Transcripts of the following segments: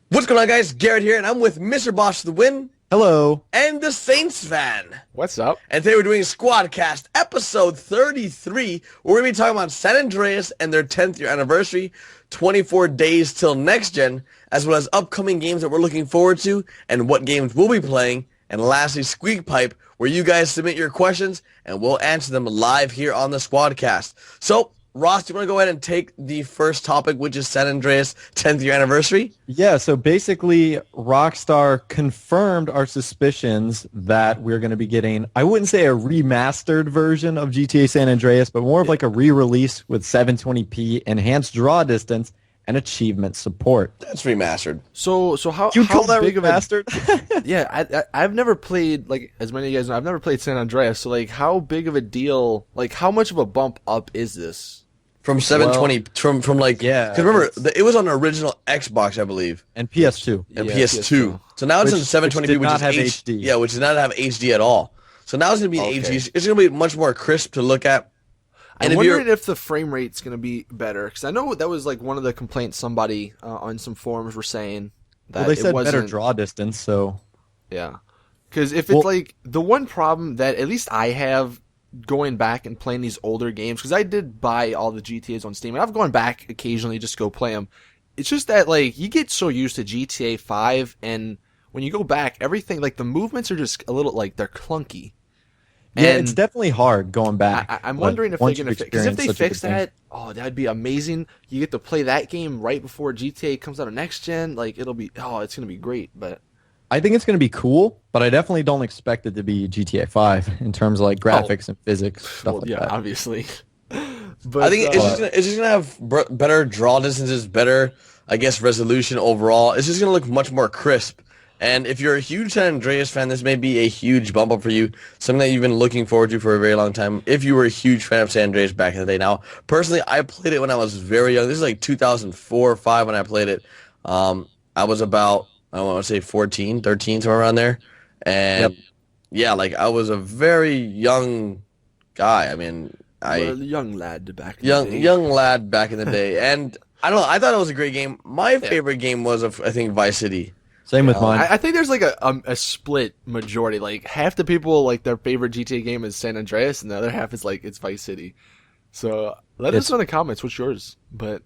What's going on, guys? Garrett here, and I'm with Mr. Boss the Win Hello. and the Saintsfan. What's up? And today we're doing Squadcast episode 33. We're going to be talking about San Andreas and their 10th year anniversary, 24 days till next gen, as well as upcoming games that we're looking forward to and what games we'll be playing. And lastly, Squeak Pipe, where you guys submit your questions and we'll answer them live here on the Squadcast. So, Ross, do you want to go ahead and take the first topic, which is San Andreas 10th year anniversary? Yeah, so basically Rockstar confirmed our suspicions that we're going to be getting, I wouldn't say a remastered version of GTA San Andreas, but more of like a re-release with 720p, enhanced draw distance, and achievement support. That's remastered. So how You call how that big remastered? Yeah, I've never played, like, as many of you guys know, I've never played San Andreas. So like, how big of a deal? Like, how much of a bump up is this? From 720, from like, yeah, because remember, it was on the original Xbox, I believe, And PS2. and Yeah, PS2. So now it's in Which 720p, did which not is have HD. HD. Yeah, which does not have HD at all. So now it's going to be in Okay. HD. It's going to be much more crisp to look at. And I'm if you're, wondering if the frame rate's gonna be better, because I know that was like one of the complaints somebody on some forums were saying that Well, they said it wasn't. better draw distance, so... Yeah, because if it's like the one problem that at least I have going back and playing these older games, because I did buy all the GTAs on Steam, and I've gone back occasionally just to go play them. It's just that like you get so used to GTA 5, and when you go back, everything like the movements are just a little like they're clunky. Yeah, And it's definitely hard going back. I'm but wondering if they're once going to you've fix, because if they experienced such a fix good thing- that, oh, that'd be amazing. You get to play that game right before GTA comes out of next gen. Like it'll be, oh, it's going to be great. But I think it's going to be cool, but I definitely don't expect it to be GTA 5 in terms of like graphics and physics, stuff well, like yeah, that. obviously. But I think it's just gonna have better draw distances, better, I guess, resolution overall. It's just gonna look much more crisp. And if you're a huge San Andreas fan, this may be a huge bump up for you, something that you've been looking forward to for a very long time. If you were a huge fan of San Andreas back in the day, now personally, I played it when I was very young. This is like 2004 or 5 when I played it. I was about, I want to say 14, 13, somewhere around there, and yeah, like I was a very young guy. I mean, well, young lad back. In the day. young lad back in the day, and I don't know. I thought it was a great game. My favorite game was, I think, Vice City. Same with mine. I think there's like a split majority. Like half the people like their favorite GTA game is San Andreas, and the other half is like it's Vice City. So let us know in the comments what's yours. But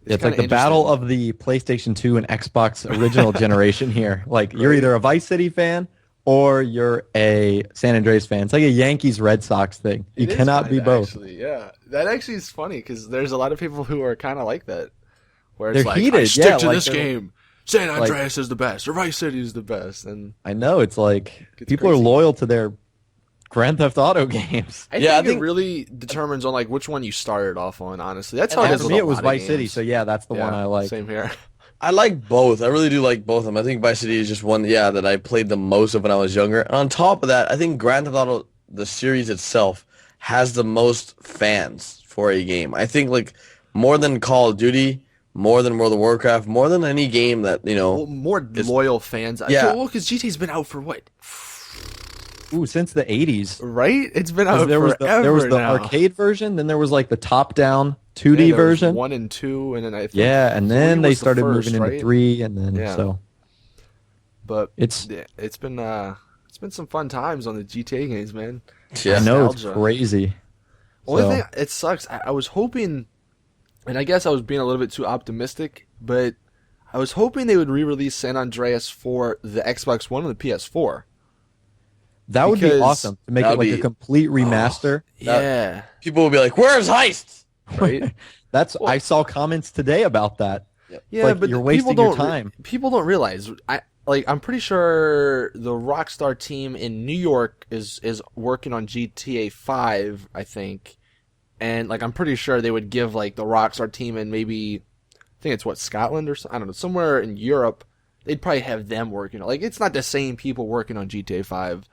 It's like the battle of the PlayStation 2 and Xbox original generation here. Like, you're either a Vice City fan or you're a San Andreas fan. It's like a Yankees-Red Sox thing. You cannot be both. Actually, yeah, that actually is funny because there's a lot of people who are kind of like that, where it's They're like heated, I stick yeah, to like this they're- game. San Andreas is the best, or Vice City is the best, and I know. It's like It's people crazy. are loyal to their Grand Theft Auto games. I Yeah, think I think- it really determines on like which one you started off on. Honestly, that's how And it is. For with me, a it was lot of Vice City, games. so yeah, that's the one I like. Same here. I like both. I really do like both of them. I think Vice City is just one, that I played the most of when I was younger. And on top of that, I think Grand Theft Auto, the series itself, has the most fans for a game. I think like more than Call of Duty, more than World of Warcraft, more than any game that, Well, more loyal fans. Yeah. Well, because GTA's been out for what? Ooh, since the 80s. Right? It's been out There was forever the now. arcade version, then there was like the top-down Yeah, 2D there was version. 1 and 2, and then I think Yeah, and 3 then they was the started first, moving into right? 3, and then Yeah. so But it's yeah, it's been some fun times on the GTA games, man. Yeah. I know it's Nostalgia. crazy. Only So- thing it sucks. I was hoping, and I guess I was being a little bit too optimistic, but I was hoping they would re-release San Andreas for the Xbox One and the PS4. That would be Because awesome to make it that'd like be- a complete remaster. Yeah, people will be like, "Where's Heist?" right. That's I saw comments today about that. Yeah, like but you're people wasting your don't time. People don't realize. I'm pretty sure the Rockstar team in New York is working on GTA 5, I think, and like I'm pretty sure they would give like the Rockstar team in maybe I think it's Scotland or I don't know, somewhere in Europe. They'd probably have them working. Like it's not the same people working on GTA 5.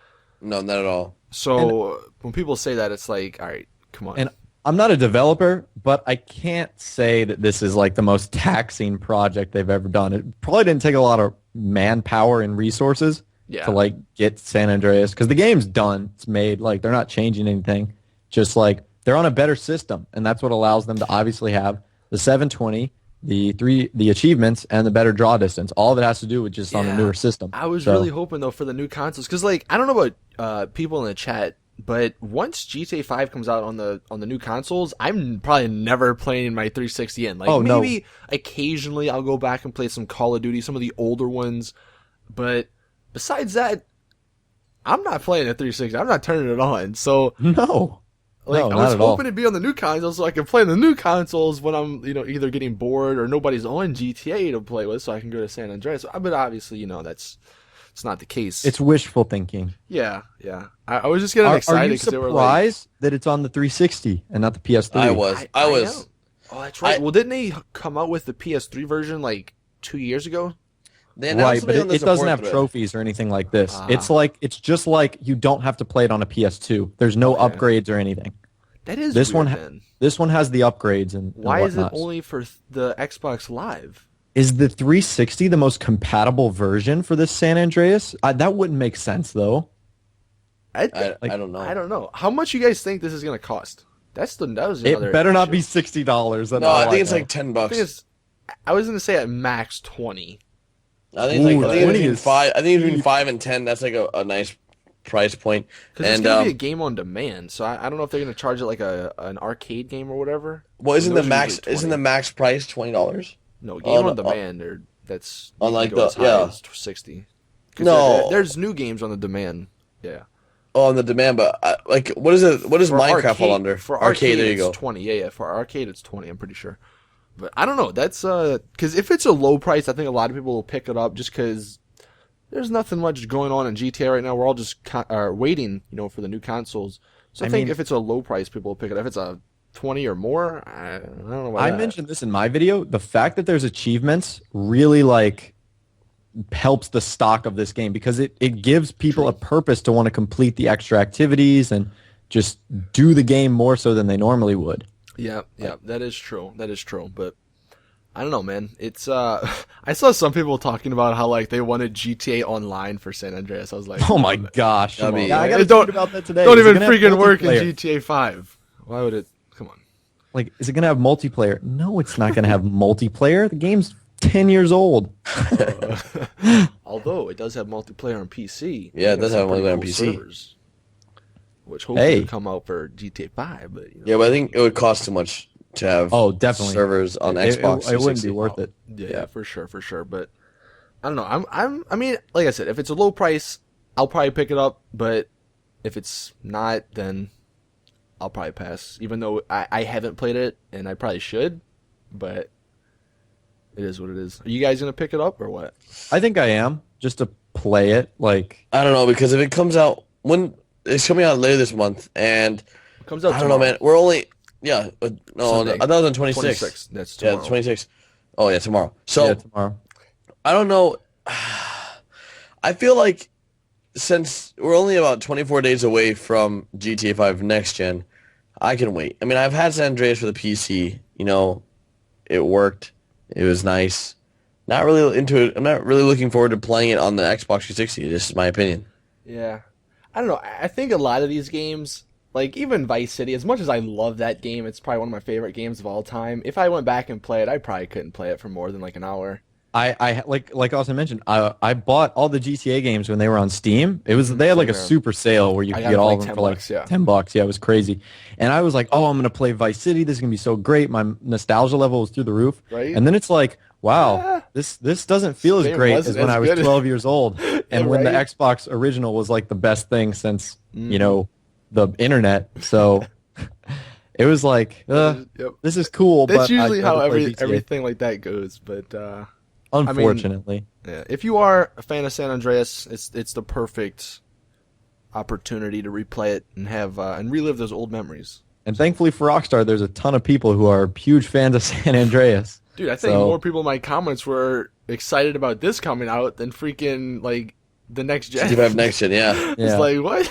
No, not at all. So when people say that, it's like, all right, come on. And I'm not a developer, but I can't say that this is like the most taxing project they've ever done. It probably didn't take a lot of manpower and resources Yeah. to like get San Andreas because the game's done. It's made. Like they're not changing anything. Just like they're on a better system, and that's what allows them to obviously have the 720 the achievements and the better draw distance. All of it has to do with just on the Yeah. newer system. I was So- really hoping though for the new consoles because like I don't know about people in the chat, but once GTA 5 comes out on the new consoles, I'm probably never playing my 360 in. Like Oh, no. maybe occasionally I'll go back and play some Call of Duty, some of the older ones, but besides that, I'm not playing a 360. I'm not turning it on. So No. like No, I not was at all. hoping it'd be on the new consoles so I can play on the new consoles when I'm, either getting bored or nobody's on GTA to play with, so I can go to San Andreas. But obviously, it's not the case. It's wishful thinking. Yeah. I was just getting Are excited you because they were like, surprised that it's on the 360 and not the PS3? I was. I was. know. Oh, that's right. Well, didn't they come out with the PS3 version like 2 years ago? They announced Right, but something on the it doesn't support have thread. trophies or anything like this. Ah. It's just like you don't have to play it on a PS2. There's no Okay. upgrades or anything. That is This weird, one then. This one has the upgrades and Why is it whatnots. only for the Xbox Live? Is the 360 the most compatible version for this San Andreas? That wouldn't make sense though. I don't know. I don't know. How much you guys think this is going to cost? That was another It better not issue. be $60. That's No, all I think it's know. like $10 I bucks. think I was going to say at max 20. I think it's Ooh, like I think it's 20 between is 5. I think it's between 5 and 10. That's like a nice price point. Because it's And going to be a game on demand, so I don't know if they're going to charge it like an arcade game or whatever. well, isn't Those the are max usually isn't 20. the max price $20? No, game on on- demand, or that's on, you like, can go the- as high yeah. as 60. 'Cause No. there's new games on the demand. Yeah. Oh, on the demand, but like, what is it? What does For Minecraft fall under? For arcade, there you it's go. 20. Yeah. For arcade, it's 20. I'm pretty sure. But I don't know. That's because if it's a low price, I think a lot of people will pick it up just because there's nothing much going on in GTA right now. We're all just waiting, for the new consoles. So I think if it's a low price, people will pick it up. If it's a 20 or more, I don't know. About I that. mentioned this in my video. The fact that there's achievements really helps the stock of this game because it gives people a purpose to want to complete the extra activities and just do the game more so than they normally would. Yeah, that is true. That is true. But I don't know, man. It's I saw some people talking about how like they wanted GTA Online for San Andreas. I was like, Oh my gosh. That'd be- Yeah, I man. gotta Don't- tweet about that today. don't Is it even gonna have freaking work in multiplayer? GTA 5. Why would it? Come on. Like, is it going to have multiplayer? No, it's not going to have multiplayer. The game's 10 years old. Although it does have multiplayer on PC. Yeah, it does Some have pretty multiplayer on cool PC. servers, which hopefully Hey. will come out for GTA 5. But Yeah, but I think it would cost too much to have Oh, definitely. servers on Xbox. It wouldn't be 360. worth it. yeah, for sure. But I don't know. I mean, like I said, if it's a low price, I'll probably pick it up. But if it's not, then I'll probably pass. Even though I haven't played it, and I probably should, but it is what it is. Are you guys gonna pick it up or what? I think I am, just to play it. Like, I don't know because if it comes out when it's coming out later this month, and It comes out. I don't know, man. We're only no, Sunday. I thought it was on 26th. 26. That's Yeah, tomorrow. 26th. Oh yeah, tomorrow. So yeah, tomorrow. I don't know. I feel like since we're only about 24 days away from GTA 5 next gen, I can wait. I mean, I've had San Andreas for the PC. It worked. It was nice. Not really into it. I'm not really looking forward to playing it on the Xbox 360. This is my opinion. Yeah. I don't know. I think a lot of these games, like even Vice City, as much as I love that game, it's probably one of my favorite games of all time. If I went back and played it, I probably couldn't play it for more than like an hour. I like Austin mentioned, I bought all the GTA games when they were on Steam. They had like a Same here. super sale where you I could got get it for all like of them 10 for like bucks, yeah. $10. Yeah, it was crazy. And I was like, oh, I'm gonna play Vice City. This is gonna be so great. My nostalgia level was through the roof. Right? And then it's like, wow, Yeah. this doesn't feel as Game great wasn't as when as I was good. 12 years old. And when the right? Xbox original was like the best thing since the internet. So it was like, Yep. this is cool. That's but usually I'd how rather play GTA. everything like that goes. But Unfortunately. yeah, if you are a fan of San Andreas, it's the perfect opportunity to replay it and have and relive those old memories. And thankfully for Rockstar, there's a ton of people who are huge fans of San Andreas. Dude, I think So- more people in my comments were excited about this coming out than freaking like the next gen. 65 next gen, yeah. It's Yeah. like what?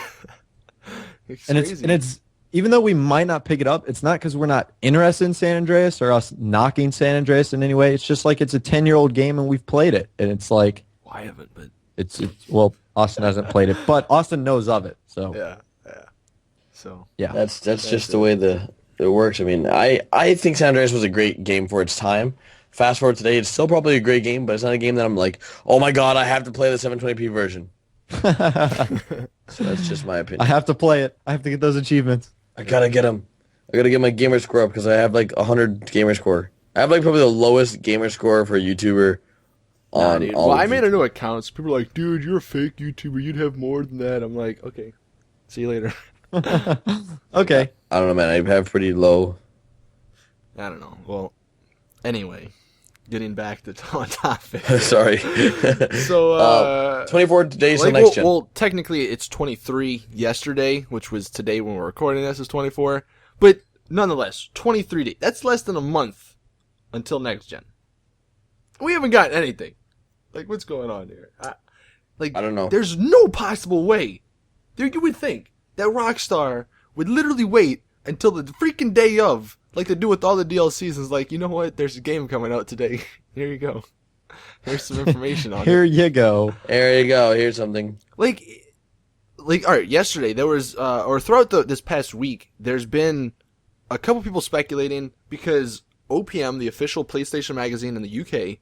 And it's even though we might not pick it up, it's not because we're not interested in San Andreas or us knocking San Andreas in any way. It's just like it's a 10-year-old game and we've played it, and it's like well, I haven't, but it's well, Austin hasn't played it, but Austin knows of it. So yeah. So yeah, That's just the way it works. I mean, I think San Andreas was a great game for its time, fast forward today, it's still probably a great game, but it's not a game that I'm like, oh my god, I have to play the 720p version. So that's just my opinion. I have to play it. I have to get those achievements. I gotta get them. I gotta get my gamer score up because I have like 100 gamer score. I have like probably the lowest gamer score for a YouTuber on dude. all Well, of I made YouTube. a new account, so people are like, dude, you're a fake YouTuber. You'd have more than that. I'm like, okay, see you later. Okay. I don't know, man. I have pretty low. I don't know. Well, anyway, getting back to on topic. Sorry. So, 24 days till like, next gen. well, technically it's 23 yesterday, which was today when we're recording this is 24. But nonetheless, 23 days. That's less than a month until next gen. We haven't gotten anything. Like, what's going on here? I don't know. There's no possible way. You would think that Rockstar would literally wait until the freaking day of, like they do with all the DLCs, is like, you know what? There's a game coming out today. Here you go. Here's some information on it. Here you go. There you go. Here's something. Like, all right. Yesterday there was, or throughout this past week, there's been a couple people speculating because OPM, the official PlayStation magazine in the UK,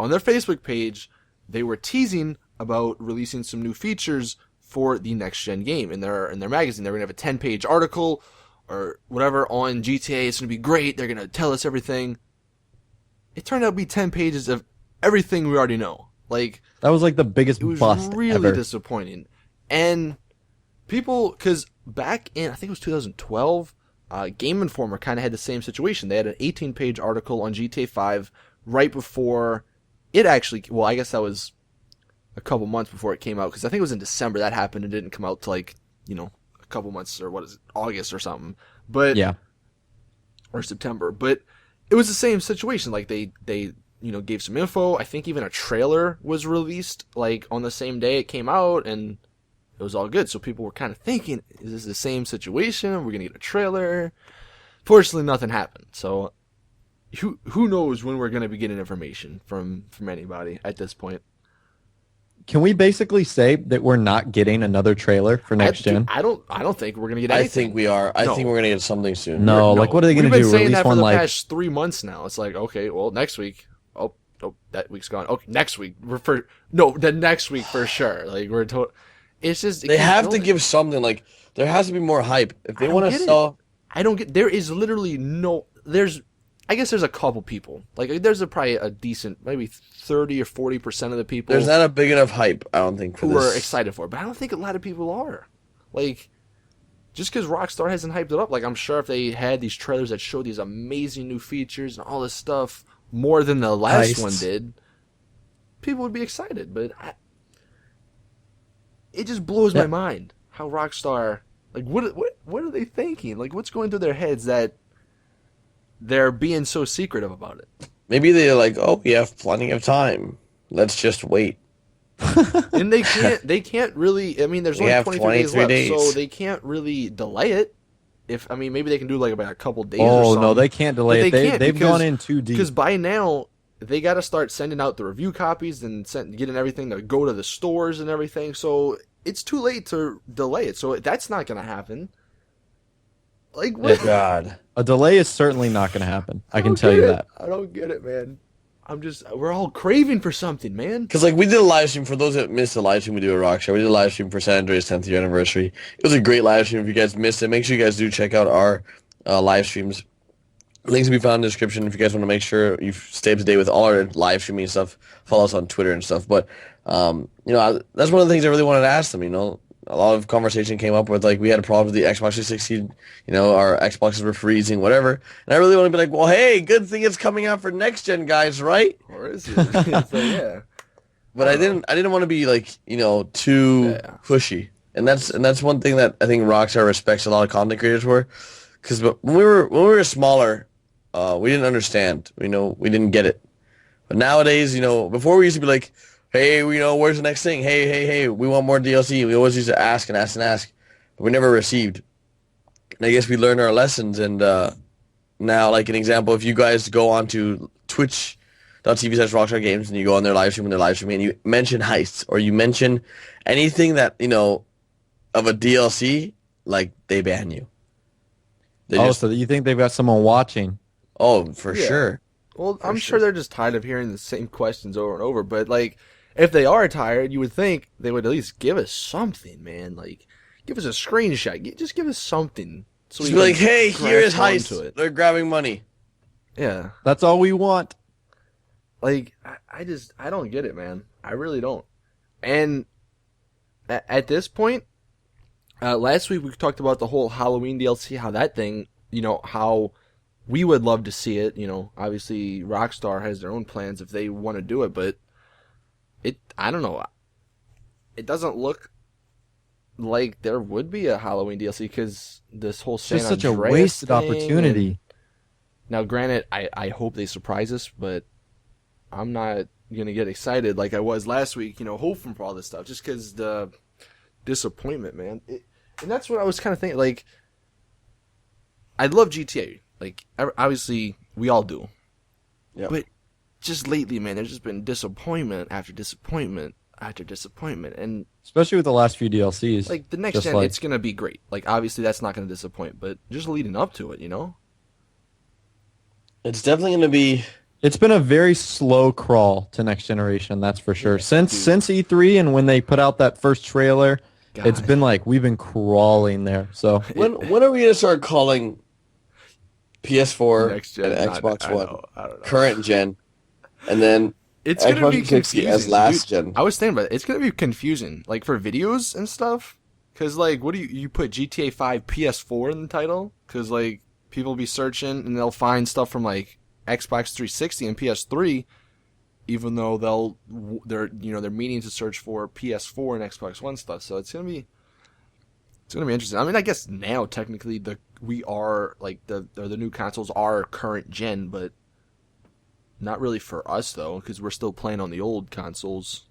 on their Facebook page, they were teasing about releasing some new features for the next gen game in their magazine. They're gonna have a 10-page article or whatever on GTA. It's gonna be great. They're gonna tell us everything. It turned out to be 10 pages of everything we already know. Like, That was like the biggest it was bust really ever. disappointing. And people, because back in, I think it was 2012, Game Informer kind of had the same situation. They had an 18-page article on GTA 5 right before it actually, well, I guess that was a couple months before it came out, because I think it was in December that happened. It didn't come out till like, a couple months, or what is it, August or something. But Yeah. or September. But it was the same situation. Like they gave some info. I think even a trailer was released like on the same day it came out, and it was all good. So people were kind of thinking, is this the same situation? We're gonna get a trailer. Fortunately, nothing happened. So who knows when we're gonna be getting information from anybody at this point. Can we basically say that we're not getting another trailer for next gen? I don't think we're gonna get I anything. think we are. I No. think we're gonna get something soon. No, like what are they We've gonna been do? saying Release that for one the like past 3 months now. It's like, okay, well, next week. Oh, that week's gone. Okay, next week. The next week for sure. Like we're told. It's just They have to give something. Like there has to be more hype if they want to sell. I don't get. There is literally no. I guess there's a couple people. Like there's probably a decent, maybe 30 or 40% of the people. There's not a big enough hype. I don't think for who this. are excited for it, but I don't think a lot of people are. Like, just because Rockstar hasn't hyped it up, like I'm sure if they had these trailers that showed these amazing new features and all this stuff more than the last Heists. one did, people would be excited. But it just blows my mind how Rockstar, like, what are they thinking? Like, what's going through their heads that they're being so secretive about it? Maybe they're like, oh, we have plenty of time. Let's just wait. And they can't really. I mean, there's We only have 23 days 23 left, days. so they can't really delay it. Maybe they can do like about a couple days. Or Oh something. no, they can't delay But it. they can't They've because- gone in too deep. Because by now they got to start sending out the review copies and getting everything to go to the stores and everything. So it's too late to delay it. So that's not going to happen. Like what? God. A delay is certainly not going to happen. I can don't tell get you it. that. I don't get it, man. We're all craving for something, man. Because like we did a live stream for those that missed the live stream we do at Rockstar. We did a live stream for San Andreas 10th year anniversary. It was a great live stream. If you guys missed it, make sure you guys do check out our live streams. Links will be found in the description if you guys want to make sure you stay up to date with all our live streaming stuff. Follow us on Twitter and stuff. But that's one of the things I really wanted to ask them. A lot of conversation came up with like we had a problem with the Xbox 360. Our Xboxes were freezing, whatever. And I really want to be like, well, hey, good thing it's coming out for next gen, guys, right? Or is it? So, yeah. But I didn't want to be like, too pushy. And that's one thing that I think Rockstar respects a lot of content creators for. Because when we were smaller, we didn't understand. We didn't get it. But nowadays, before we used to be like, hey, where's the next thing? Hey, we want more DLC. We always used to ask and ask and ask. But we never received. And I guess we learned our lessons. And now, like an example, if you guys go on to twitch.tv/Rockstar Games and you go on their live stream and you mention heists or you mention anything that, of a DLC, like they ban you. So you think they've got someone watching? Oh, for Yeah. sure. Well, For I'm sure. sure they're just tired of hearing the same questions over and over. But like, if they are tired, you would think they would at least give us something, man. Like, give us a screenshot. Just give us something. So Just we be like, can hey, here is grasp onto heist. it. They're grabbing money. Yeah. That's all we want. Like, I don't get it, man. I really don't. And at this point, last week we talked about the whole Halloween DLC, how that thing, how we would love to see it. Obviously Rockstar has their own plans if they want to do it, but I don't know. It doesn't look like there would be a Halloween DLC because this whole It's San just such a Andreas wasted thing, opportunity. and now, granted, I hope they surprise us, but I'm not gonna get excited like I was last week. Hoping for all this stuff just because the disappointment, man. And that's what I was kind of thinking. Like, I love GTA. Like, obviously, we all do. Yeah. But just lately, man, there's just been disappointment after disappointment after disappointment. And, Especially with the last few DLCs. like, the next Just gen, like- it's going to be great. Like, obviously, that's not going to disappoint. But just leading up to it, It's definitely going to be... It's been a very slow crawl to next generation, that's for sure. Yeah, Since dude. E3 and when they put out that first trailer, it's God. been like we've been crawling there. So When are we going to start calling PS4 Next gen, and not- Xbox I One know, I don't know. current gen, and then It's going to Xbox be 360 confusing. as last dude. gen? I was thinking about it. It's going to be confusing. Like, for videos and stuff. Because, like, what do you put GTA 5 PS4 in the title? Because, like, people will be searching and they'll find stuff from, like, Xbox 360 and PS3, even though they're meaning to search for PS4 and Xbox One stuff. So it's gonna be interesting. I mean, I guess now technically the new consoles are current gen, but not really for us though, because we're still playing on the old consoles.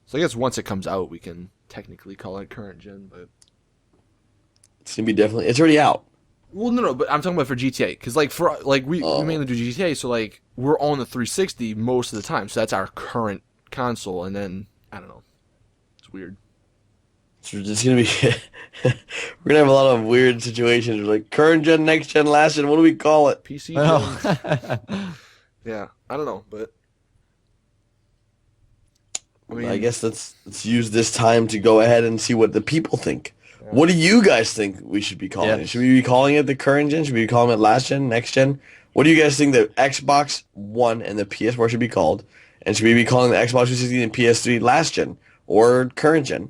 So I guess once it comes out, we can technically call it current gen, but. It's going to be definitely... It's already out. Well, no, but I'm talking about for GTA, because we mainly do GTA, so like we're on the 360 most of the time, so that's our current console, and then I don't know, it's weird. So it's going to be... We're going to have a lot of weird situations. Like, current gen, next gen, last gen, what do we call it? PC well, gen, yeah, I don't know, but I guess let's use this time to go ahead and see what the people think. What do you guys think we should be calling it? Should we be calling it the current gen? Should we be calling it last gen, next gen? What do you guys think the Xbox One and the PS4 should be called? And should we be calling the Xbox 360 and PS3 last gen or current gen?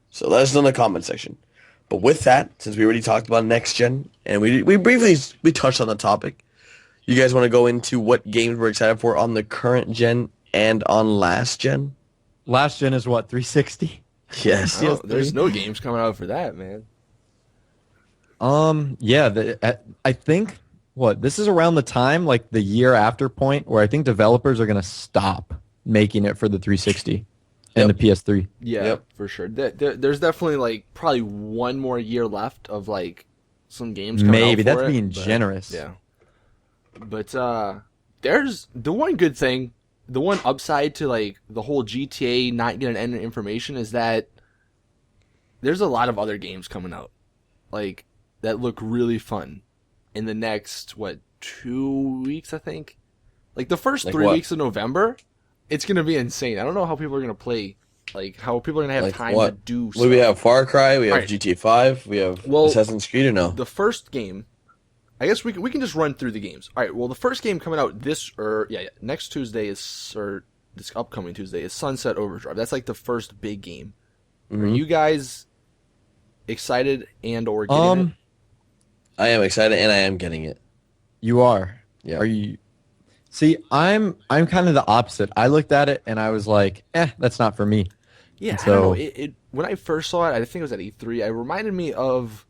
So let us know in the comment section. But with that, since we already talked about next gen and we briefly touched on the topic, you guys want to go into what games we're excited for on the current gen and on last gen? last gen is what, 360? Yes. there's no games coming out for that, man. Yeah, I think this is around the time, like the year after point, where I think developers are gonna stop making it for the 360 and the PS3. Yeah, Yep. for sure. There's definitely like probably one more year left of like some games coming Maybe out that's for it, being but- generous. Yeah. But there's the one good thing, the one upside to like the whole GTA not getting any information is that there's a lot of other games coming out, like that look really fun in the next 2 weeks, I think. Like the first Like 3 what? weeks of November, it's gonna be insane. I don't know how people are gonna play, like how people are gonna have Like time what? to do. What do we have? Far Cry. We have Alright. GTA 5. We have Well, Assassin's Creed or no? The first game, I guess we can just run through the games. All right. Well, the first game coming out next Tuesday this upcoming Tuesday is Sunset Overdrive. That's like the first big game. Are Mhm. you guys excited and or getting it? I am excited and I am getting it. You are. Yeah. Are you? See, I'm kind of the opposite. I looked at it and I was like, that's not for me. Yeah. so- I don't know. It when I first saw it, I think it was at E3. It reminded me of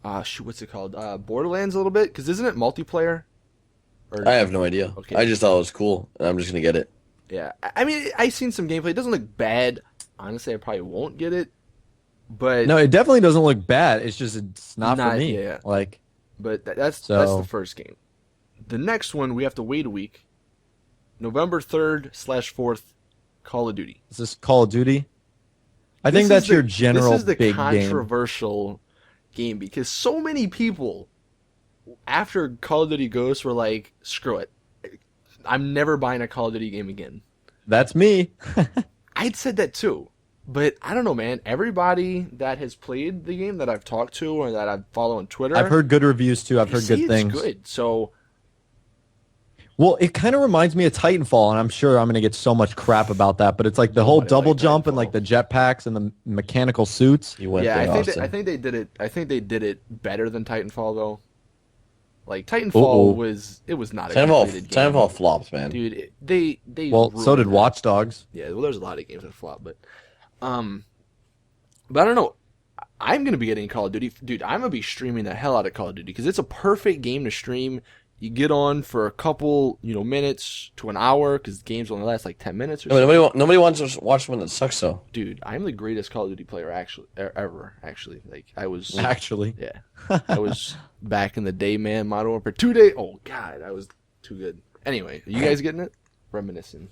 what's it called? Borderlands a little bit, because isn't it multiplayer? Or, I have no idea. Okay. I just thought it was cool and I'm just gonna get it. Yeah, I mean, I seen some gameplay. It doesn't look bad. Honestly, I probably won't get it. But No, it definitely doesn't look bad. It's not for Not- me. yeah. Like, that's So- the first game. The next one we have to wait a week. November 3rd/4th, Call of Duty. is this Call of Duty? I This think is that's the- your general This is the big game. controversial game because so many people after Call of Duty Ghosts, we're like, screw it. I'm never buying a Call of Duty game again. That's me. I'd said that too. But I don't know, man. Everybody that has played the game that I've talked to or that I follow on Twitter, I've heard good reviews too. I've they heard say good things. It's good. So Well, it kind of reminds me of Titanfall, and I'm sure I'm going to get so much crap about that. But it's like the whole Nobody double liked jump and Titanfall. like the jetpacks and the mechanical suits. You went yeah, there, I think Austin. I think they did it. I think they did it better than Titanfall though. Like Titanfall was not a completed game. Titanfall flops, man. Dude, they Well, so did ruined Watch Dogs. that. Yeah, well, there's a lot of games that flop, but I don't know. I'm gonna be getting Call of Duty, dude. I'm gonna be streaming the hell out of Call of Duty because it's a perfect game to stream. You get on for a couple, minutes to an hour because games only last like 10 minutes or I mean, so. nobody wants to watch one that sucks, though. Dude, I'm the greatest Call of Duty player ever. Actually, like I was. Actually, Yeah, I was back in the day, man. Modern Warfare 2 day. Oh God, I was too good. Anyway, you guys getting it? Reminiscing.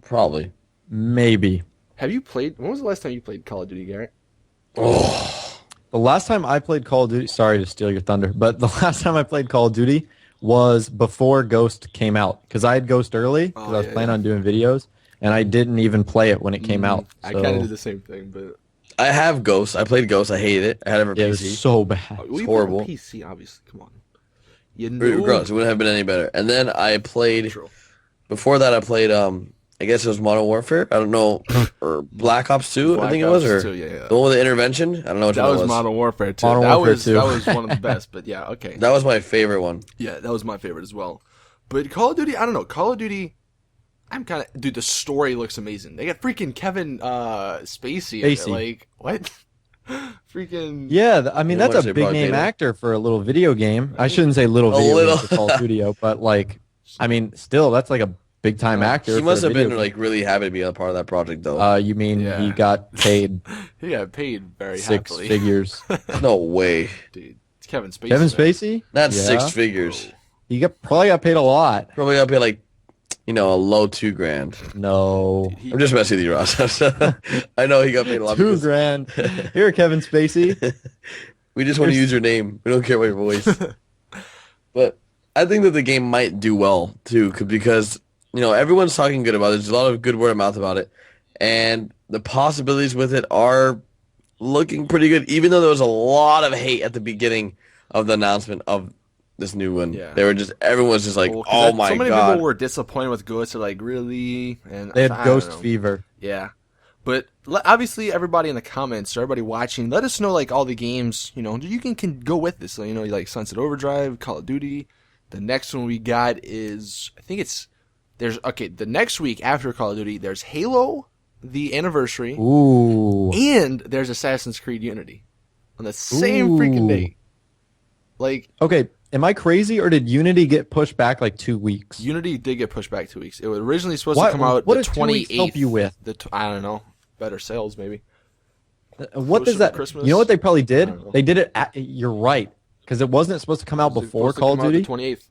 Probably. maybe. Have you played? When was the last time you played Call of Duty, Garrett? Oh, The last time I played Call of Duty, sorry to steal your thunder, but the last time I played Call of Duty was before Ghost came out because I had Ghost early because I was planning on doing videos, and I didn't even play it when it came out. I so- kind of did the same thing, but I have Ghost. I played Ghost. I hated it. I had it for Yeah, it PC. was so bad. we played on horrible. PC, obviously. Come on, you Regardless, it wouldn't have been any better. And then I played. True. Before that, I played. I guess it was Modern Warfare. I don't know, or Black Ops 2. I think it was, or yeah. the one with the intervention. I don't know which That one was it was. Modern Warfare 2. Modern that Warfare was 2. that was one of the best. But yeah, okay. That was my favorite one. Yeah, that was my favorite as well. But Call of Duty, I don't know. Call of Duty, I'm kind of dude. The story looks amazing. They got freaking Kevin Spacey. In it. Spacey. Like what? Freaking Yeah, I mean Yeah, that's once a they big brought name data. actor for a little video game. I shouldn't say little A video little. game for Call of Duty, but like, I mean, still that's like a big time actor. He for must a have video been game. like really happy to be a part of that project, though. You mean Yeah. he got paid he got paid very six happily. figures? No way. Dude, it's Kevin Spacey. Kevin man. Spacey? Not Yeah. 6 figures. He probably got paid a lot. Probably got paid like, a low $2,000. No, I'm just messing with you, Ross. I know he got paid a lot. because $2,000. Here, Kevin Spacey. We just want to use your name. We don't care about your voice. But I think that the game might do well too, because everyone's talking good about it. There's a lot of good word of mouth about it, and the possibilities with it are looking pretty good. Even though there was a lot of hate at the beginning of the announcement of this new one, Yeah. everyone was just like, Well, 'cause "Oh my so many god!" people were disappointed with Ghost. They're like, really? And They had I don't Ghost know. Fever. Yeah. But obviously, everybody in the comments, or everybody watching, let us know like all the games you can go with this. So, like Sunset Overdrive, Call of Duty. The next one we got is the next week after Call of Duty, there's Halo, the anniversary, Ooh. and there's Assassin's Creed Unity on the same freaking Ooh. day. Like Okay, am I crazy or did Unity get pushed back like 2 weeks? Unity did get pushed back 2 weeks. It was originally supposed What- to come out what the does 2 28th. weeks help you with? I don't know. Better sales maybe. What Closer does to that? Christmas? You know what they probably I did? don't know. They did it. You're right, because it wasn't supposed to come out It was before supposed to Call of come out Duty. the 28th.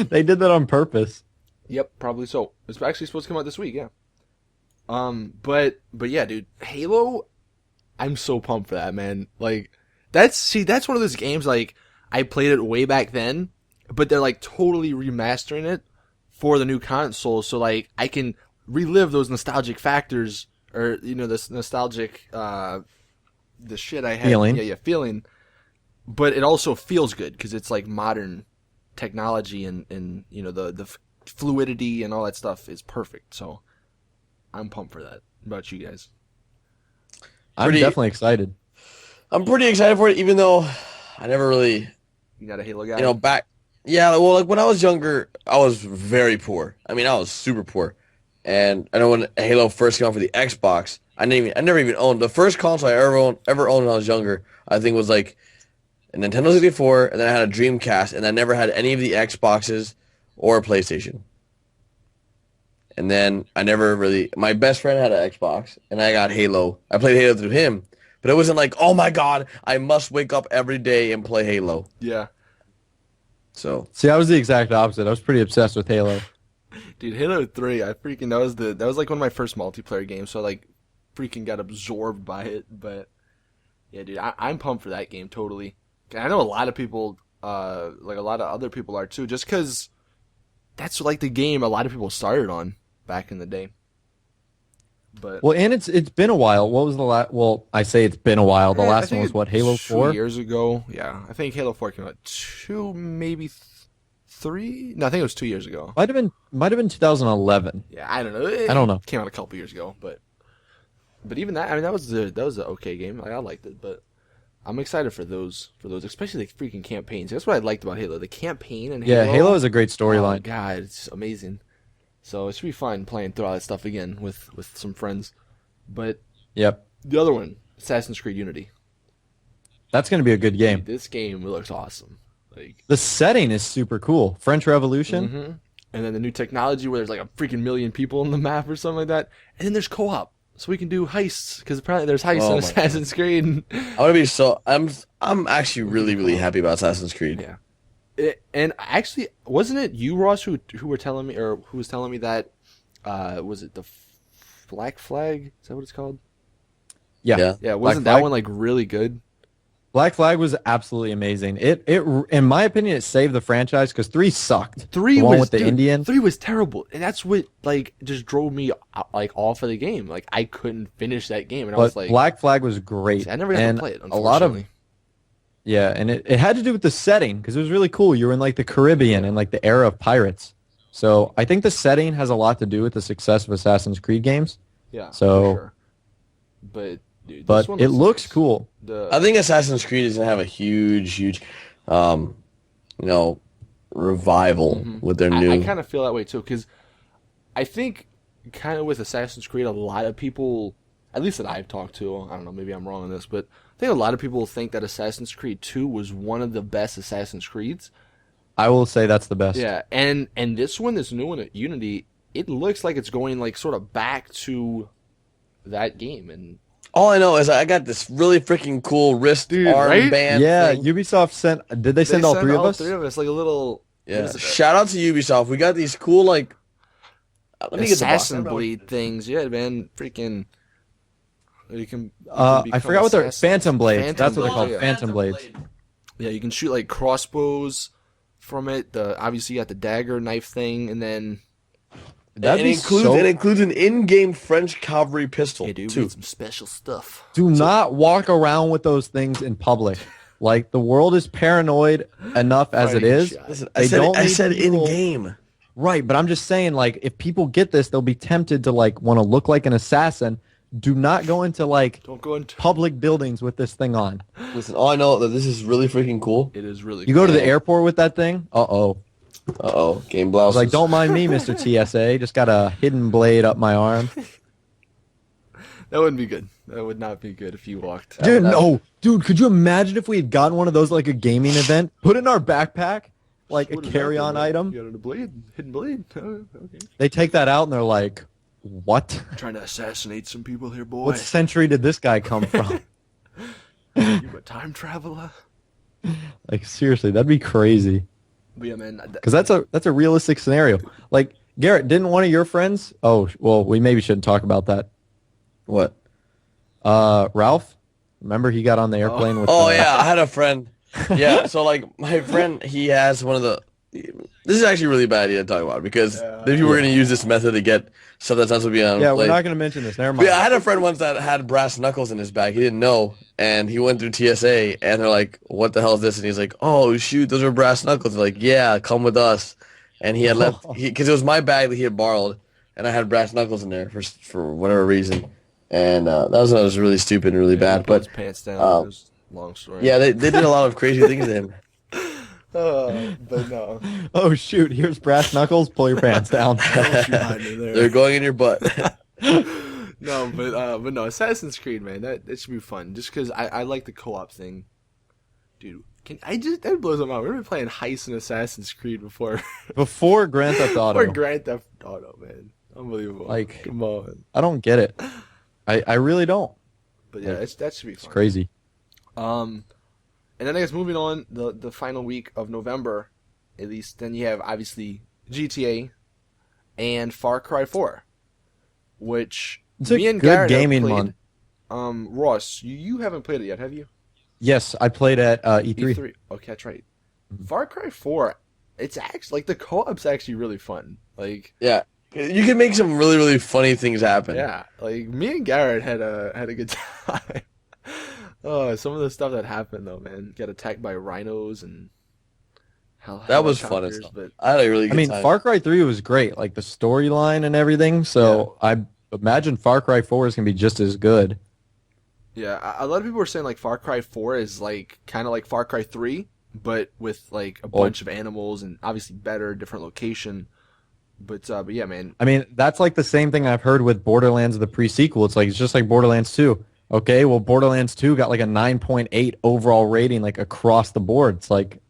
They did that on purpose. Yep, probably so. It's actually supposed to come out this week, yeah. But yeah, dude, Halo, I'm so pumped for that, man. Like, that's one of those games, like, I played it way back then, but they're, like, totally remastering it for the new console, so, like, I can relive those nostalgic factors, or, this nostalgic, the shit I had. Feeling. Yeah, feeling. But it also feels good, because it's, like, modern technology, and the fluidity and all that stuff is perfect, so I'm pumped for that. What about you guys? I'm Pretty- definitely excited. I'm pretty excited for it, even though I never really, You got a Halo guy? back. Yeah, well, like when I was younger, I was very poor. I mean, I was super poor. And I know when Halo first came out for the Xbox, I never even owned the first console I ever owned when I was younger. I think was like a Nintendo 64, and then I had a Dreamcast, and I never had any of the Xboxes or a PlayStation. And then my best friend had an Xbox, and I got Halo. I played Halo through him, but it wasn't like, oh my god, I must wake up every day and play Halo. Yeah. So, See, I was the exact opposite. I was pretty obsessed with Halo. Dude, Halo 3, that was like one of my first multiplayer games, so I like freaking got absorbed by it, but yeah, dude, I'm pumped for that game totally. I know a lot of people like a lot of other people are too, just because that's like the game a lot of people started on back in the day. But Well, and it's been a while. What was the last? Well, I say it's been a while. The I last think one was what, Halo 4? 2 years ago. Yeah, I think Halo 4 came out 2, maybe 3. No, I think it was 2 years ago. Might have been 2011. Yeah, I don't know. I don't know. It came out a couple years ago, but even that, I mean, that was an okay game. Like, I liked it, but I'm excited for those, especially the freaking campaigns. That's what I liked about Halo. The campaign and Halo. Yeah, Halo is a great Oh storyline. God, it's amazing. So it should be fun playing through all that stuff again with some friends. But Yep, the other one, Assassin's Creed Unity. that's going to be a good game. Dude, this game looks awesome. Like, The setting is super cool. French Revolution. mm-hmm. And then the new technology where there's like a freaking million people on the map or something like that. And then there's co-op, so we can do heists because apparently there's heists Oh in my Assassin's Creed. I'm actually really happy about Assassin's Creed. Yeah. And actually, wasn't it you, Ross, who were telling me, or who was telling me that? Was it the Black Flag? Is that what it's called? Yeah. Yeah. Wasn't that Flag? one like really good? Black Flag was absolutely amazing. It in my opinion, it saved the franchise because 3 sucked. 3 The one was with the dude, Indian. 3 was terrible, and that's what like just drove me like off of the game. Like I couldn't finish that game, and I But was like, Black Flag was great. I never got and to play it. a lot of Unfortunately. Yeah, and it had to do with the setting because it was really cool. You were in like the Caribbean and like the era of pirates. So I think the setting has a lot to do with the success of Assassin's Creed games. Yeah. So- for sure. But dude, But this one it looks nice. cool. I think Assassin's Creed is gonna have a huge, revival with their new. I kind of feel that way too, because I think kind of with Assassin's Creed, a lot of people, at least that I've talked to, I don't know, maybe I'm wrong on this, but I think a lot of people think that Assassin's Creed 2 was one of the best Assassin's Creeds. I will say that's the best. Yeah, and this one, this new one at Unity, it looks like it's going like sort of back to that game, and All I know is I got this really freaking cool wrist Dude, right? armband. Yeah, thing. Ubisoft sent. Did they send all 3 of us? 3 of us, like a little Yeah. what is it, Shout out to Ubisoft. We got these cool let me get the box. assassin blade things. Yeah, man, freaking. You can I become forgot what they're assassin. Phantom Blades. Phantom That's what they're Blades, called. yeah. Phantom Blades. Yeah, you can shoot like crossbows from it. Obviously you got the dagger knife thing, and then That'd be It includes an in-game French cavalry pistol yeah, dude, we too. need some special stuff. Do not walk around with those things in public. Like the world is paranoid enough as it Fighting is. shot. Listen, They don't I need said people- in-game. Right, but I'm just saying, like, if people get this, they'll be tempted to like want to look like an assassin. Do not go into like Don't go into. public buildings with this thing on. Listen, all I know that this is really freaking cool. It is really. You go to the Yeah. airport with that thing. Game I blouses. was like, don't mind me, Mr. TSA. Just got a hidden blade up my arm. That wouldn't be good. That would not be good if you walked. Dude, no, dude. Could you imagine if we had gotten one of those like a gaming event, put it in our backpack, like a What is carry-on that? item? You got a blade, hidden blade. Oh, okay. They take that out and they're like, what? Trying to assassinate some people here, boy. What century did this guy come from? You a time traveler? Like seriously, that'd be crazy. But yeah, man. Because that's a realistic scenario. Like Garrett, didn't one of your friends? Oh, well, we maybe shouldn't talk about that. What? Ralph, remember he got on the airplane with. Oh yeah, I had a friend. Yeah, so like my friend, he has one of the. This is actually a really bad idea to talk about because if you were going to use this method to get stuff that's not supposed to be on. Yeah, a we're plane. not going to mention this. Never But mind. yeah, I had a friend once that had brass knuckles in his bag. He didn't know, and he went through TSA, and they're like, "What the hell is this?" And he's like, "Oh shoot, those are brass knuckles." They're like, "Yeah, come with us." And he had left because it was my bag that he had borrowed, and I had brass knuckles in there for whatever reason, and that was really stupid and really bad. Put his But pants down. It was a long story. yeah, they did a lot of crazy things to him. But no. Oh shoot! Here's brass knuckles. Pull your pants down. Don't you hide me there. They're going in your butt. No, but no, Assassin's Creed, man, that should be fun. Just because I like the co-op thing, dude. That blows my mind. We've been playing heist in Assassin's Creed before, Before Grand Theft Auto. or Grand Theft Auto, man. Unbelievable. Like- come on. I don't get it. I really don't. But yeah, that should be It's fun. crazy. And then I guess moving on, the final week of November, at least, then you have obviously GTA and Far Cry 4, which It's a me and good Garrett have gaming played. month. Ross, you haven't played it yet, have you? Yes, I played at E3. E3. Okay, that's right. Far Cry 4, it's actually, like, the co-op's actually really fun. Like, Yeah, you can make some really really funny things happen. yeah, like, me and Garrett had a good time. Oh, some of the stuff that happened, though, man. Get attacked by rhinos and That was fun as helicopters, hell. but I had a really good I mean, time. Far Cry 3 was great, like the storyline and everything. So I imagine Far Cry 4 is gonna be just as good. yeah, a lot of people were saying, like, Far Cry 4 is, like, kind of like Far Cry 3, but with, like, a bunch of animals and obviously better, different location. But yeah, man. I mean, that's like the same thing I've heard with Borderlands, the pre-sequel. It's like it's just like Borderlands 2. Okay, well, Borderlands 2 got like a 9.8 overall rating, like across the board. It's like,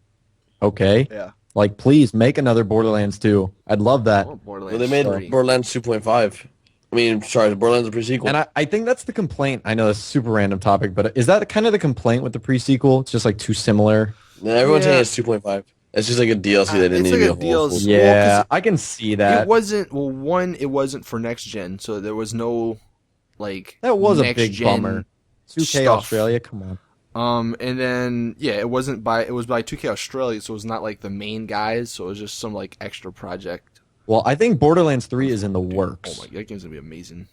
okay, Yeah. like please make another Borderlands 2. I'd love that. Oh, Well, Borderlands they made 3. Borderlands 2.5. I mean, sorry, Borderlands the pre-sequel. And I think that's the complaint. I know that's a super random topic, but is that kind of the complaint with the pre-sequel? It's just like too similar. Yeah, everyone's Yeah. saying it's 2.5. It's just like a DLC that didn't It's need like to a be a whole DLC. full- Well, Yeah, 'cause I can see that. It wasn't, well, one, it wasn't for next gen, so there was no, like, That was a next big gen bummer. 2K stuff. Australia, come on. And then, yeah, it was by 2K Australia, so it was not, like, the main guys, so it was just some, like, extra project. Well, I think Borderlands 3 is in the Oh works. my god, that game's gonna be amazing.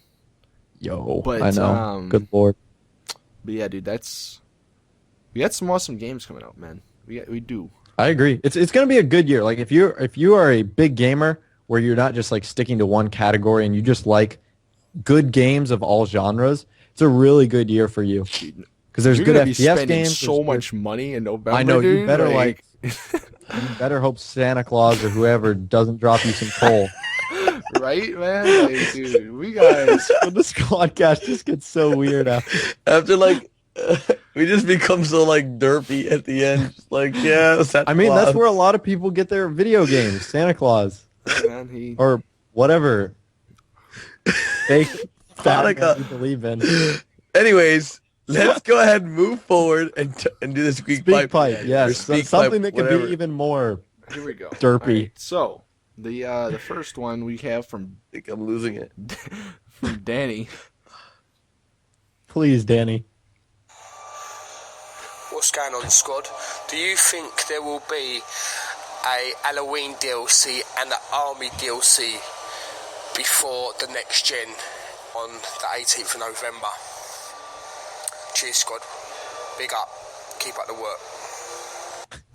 Yo, But, I know. Good lord. But yeah, dude, we got some awesome games coming out, man. We do. I agree. It's going to be a good year. Like if you are a big gamer where you're not just like sticking to one category and you just like good games of all genres, it's a really good year for you. Because there's You're good gonna be FPS spending games. so there's good- much money in November. I know, you dude. better you better hope Santa Claus or whoever doesn't drop you some coal. right, man. Like, dude, we guys. When the Squadcast just gets so weird After like, we just become so like derpy at the end. Just like, yeah, Santa I mean, Claus. that's where a lot of people get their video games. Santa Claus Man, he. or whatever fake Hanukkah. fat you believe in. Anyways, let's go ahead and move forward and do the squeak Speak pipe. pipe, Or yes. speak Something pipe, that could whatever. be even more Here we go. derpy. All right, so the first one we have from I think I'm losing it. Danny. Please, Danny. What's going on, squad? Do you think there will be a Halloween DLC and an Army DLC before the next gen on the 18th of November? Cheers, squad. Big up. Keep up the work.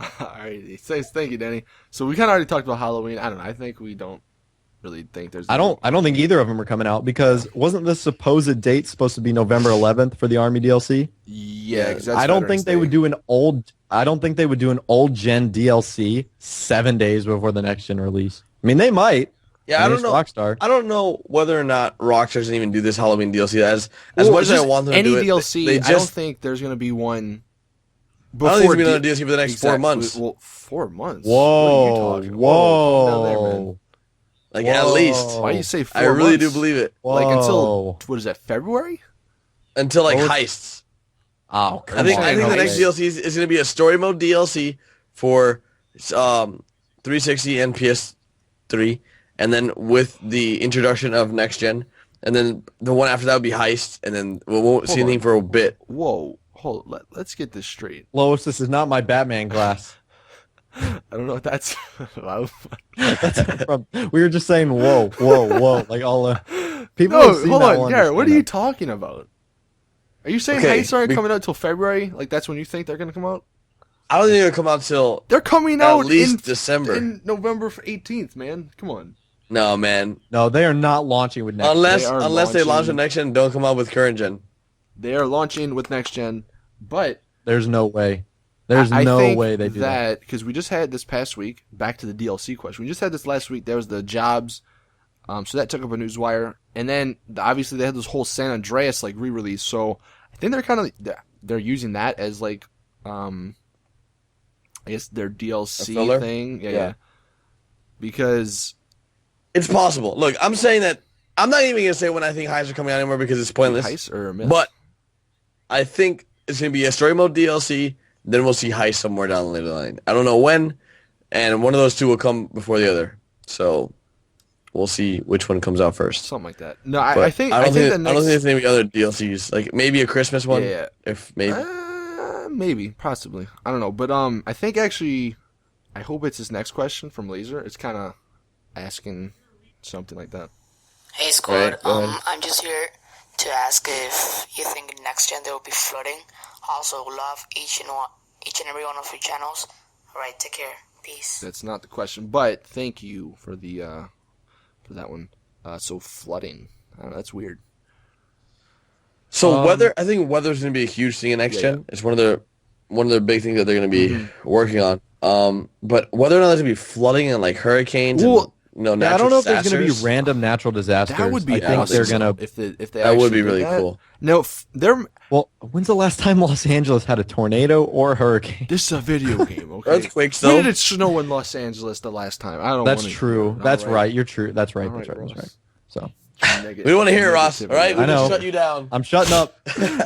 Alrighty, thank you, Danny. So we kind of already talked about Halloween. I don't know. I think we don't really think there's. I don't think either of them are coming out because wasn't the supposed date supposed to be November 11th for the Army DLC? Yeah, 'cause that's I don't Veterans think they would Day. do an old. I don't think they would do an old gen DLC 7 days before the next gen release. I mean, they might. Yeah, I mean, don't it's know. Rockstar. I don't know whether or not Rockstar doesn't even do this Halloween DLC as Well, much as I just want them to any do it. DLC. They I don't just think there's gonna be one. I don't think Before there's gonna be another DLC for the next 4 months. Well, 4 months. What are you Whoa, talking? Calm down there, man. whoa, Like at least. Whoa. Why do you say 4 I really months? do believe it. Like until Whoa. what is that? February? Until like Oh, heists. Oh, come I think on. the okay. next DLC is going to be a story mode DLC for 360 and PS3, and then with the introduction of next gen, and then the one after that would be heist, and then we won't see Hold anything on. for a bit. Whoa, let's get this straight. Lois, this is not my Batman glass. I don't know what that's about. We were just saying, whoa, whoa, whoa, like all people. No, have seen hold that on, one Garrett. What are stand you up. talking about? Are you saying Okay, heists aren't be- coming out till February? Like that's when you think they're gonna come out? I don't think it'll come out till They're coming at out least in December. November 18th, man. Come on. No, man. No, they are not launching with next. Unless They are they launch launching- the next gen and don't come out with current gen. They are launching with next gen, but There's no way. There's I no think way they do that. because we just had this past week. Back to the DLC question. We just had this last week. There was the jobs, so that took up a news wire, and then obviously they had this whole San Andreas like re-release. So I think they're kind of they're using that as like, I guess their A DLC filler? thing. Yeah, Yeah. yeah. Because It's possible. Look, I'm saying that I'm not even going to say when I think heists are coming out anymore because it's pointless. heist or myth. But I think it's going to be a story mode DLC. Then we'll see heist somewhere down the later line. I don't know when, and one of those two will come before the other. So we'll see which one comes out first. something like that. No, But I think I don't think the I next don't think there's going to be other DLCs. Like maybe a Christmas one. Yeah. If maybe. Maybe, possibly. I don't know. But I think actually I hope it's his next question from Laser. It's kind of asking something like that. Hey Squad, Right, go ahead. I'm just here to ask if you think next gen there will be flooding. Also, love each and every one of your channels. Alright, take care. Peace. That's not the question, but thank you for the for that one. So flooding, I don't know, that's weird. So weather, I think weather's going to be a huge thing in next gen. It's one of their big things that they're going to be working on. But whether or not there's going to be flooding and like hurricanes, Well, and, I don't know if there's going to be disasters, random natural disasters. That would be I think awesome. they're going to. if they that would actually be did really that. cool. No, they're Well, when's the last time Los Angeles had a tornado or a hurricane? this is a video game. Okay, Earthquakes, when though. did it snow in Los Angeles the last time? I don't. That's wanna true. hear it. That's All right. You're true. That's right. All That's right, right. That's Ross. right. So We don't want to hear it, Ross. All right, we I know. just shut you down. I'm shutting up.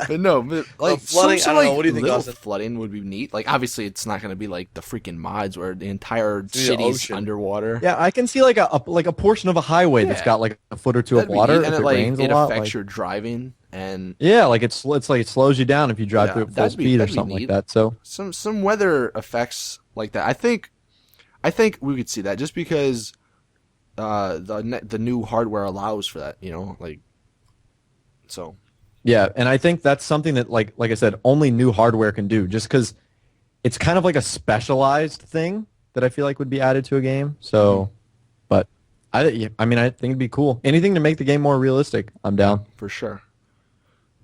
But no, but like flooding, some I don't know. like, What do you think, little Austin? flooding would be neat. Like obviously, it's not going to be like the freaking mods where the entire the city's ocean. underwater. Yeah, I can see like a portion of a highway that's Yeah. got like a foot or two of That'd be water. neat. If And it like rains it a lot, affects like, your driving and yeah, like it's like it slows you down if you drive Yeah, through at full that'd be- speed or that'd be something like neat. that. So some weather effects like that. I think we could see that just because the new hardware allows for that. You know, like so. yeah, and I think that's something that like I said, only new hardware can do. Just because it's kind of like a specialized thing that I feel like would be added to a game. So, but I mean, I think it'd be cool. Anything to make the game more realistic, I'm down. For sure.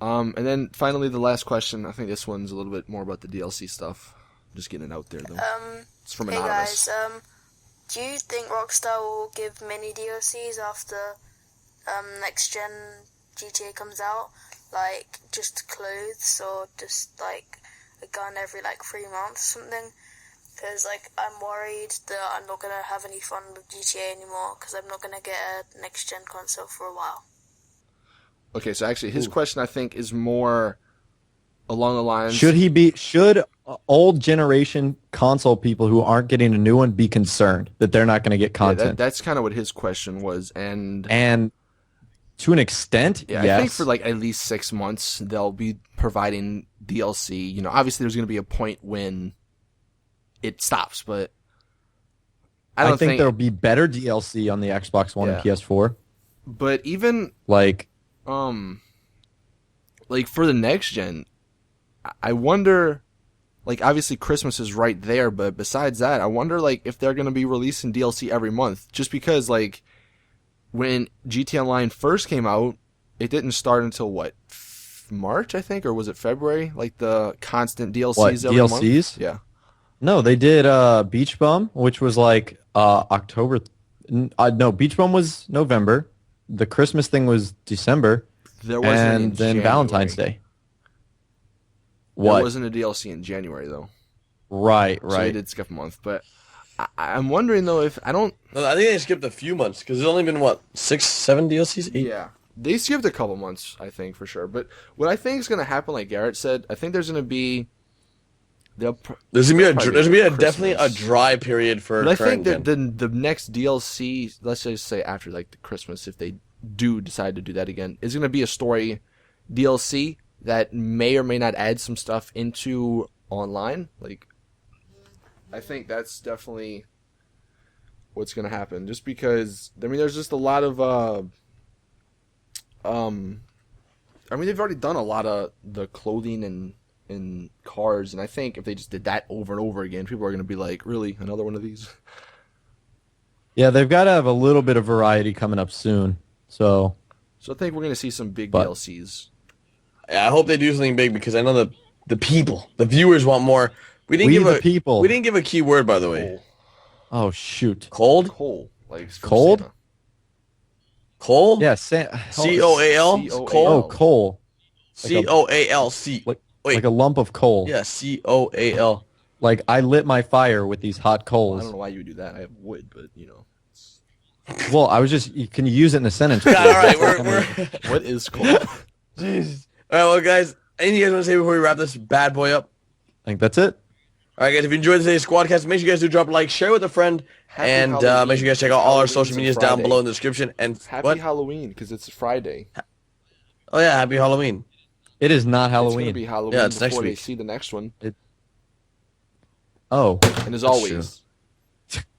And then finally the last question. I think this one's a little bit more about the DLC stuff. Just getting it out there though. It's from Hey Anonymous. guys, do you think Rockstar will give many DLCs after next gen GTA comes out? Like just clothes or just like a gun every like 3 months or something? Because like I'm worried that I'm not gonna have any fun with GTA anymore because I'm not gonna get a next gen console for a while. Okay, so actually his question I think is more along the lines. Should old generation console people who aren't getting a new one be concerned that they're not going to get Yeah, content? that's kind of what his question was, and to an extent, yeah, yes. I think for like at least 6 months they'll be providing DLC. You know, obviously there's going to be a point when it stops, but I I don't think there'll be better DLC on the Xbox One and Yeah. PS4. But even Like, like for the next gen, I wonder. Like obviously Christmas is right there, but besides that, I wonder like if they're going to be releasing DLC every month. Just because like when GTA Online first came out, it didn't start until what March I think, or was it February? Like the constant DLCs What, every month. DLCs? Yeah. no, they did Beach Bum, which was like October. No, Beach Bum was November. The Christmas thing was December. There wasn't any in And then January. Valentine's Day. There What? wasn't a DLC in January though. Right, So they right. did skip a month, but I'm wondering though if I don't. No, I think they skipped a few months because there's only been what 6, 7 DLCs. 8? Yeah, they skipped a couple months, I think for sure. But what I think is going to happen, like Garrett said, I think there's going to be There's gonna be Christmas. definitely a dry period for. But I think current that gen. the next DLC, let's just say after like the Christmas, if they do decide to do that again, is going to be a story DLC that may or may not add some stuff into online. Like, I think that's definitely what's going to happen. Just because I mean, there's just a lot of I mean, they've already done a lot of the clothing and cars, and I think if they just did that over and over again, people are going to be like, really, another one of these? Yeah, they've got to have a little bit of variety coming up soon. So So I think we're going to see some big But- DLCs. Yeah, I hope they do something big because I know the people, the viewers want more. We didn't We give the a people. We didn't give a key word, by the way. Coal. oh shoot. Cold. Coal. Like from Cold? Santa. Coal. Yeah, COAL. COAL. Coal. Oh, coal. COALC. Like, Wait. like a lump of coal. Yeah, COAL. Like I lit my fire with these hot I coals. don't know why you would do that. I have wood, but you know. Well, I was just. Can you use it in a sentence? Yeah, all right, we're What is coal? Jesus. All right, well, guys, anything you guys want to say before we wrap this bad boy up? I think that's it. All right, guys, if you enjoyed today's Squadcast, make sure you guys do drop a like, share with a friend, Happy and Halloween. make sure you guys check out all our Halloween's social on medias down Friday. below in the description. And Happy what? Halloween, because it's Friday. Oh yeah, happy Halloween. It is not It's Halloween. going to be Halloween Yeah, it's before next they week. see the next one. Oh, And as That's always, true.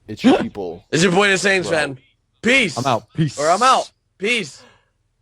It's your people. It's your boy, the Saintsfan. Peace. I'm out. Peace. Or I'm out. Peace.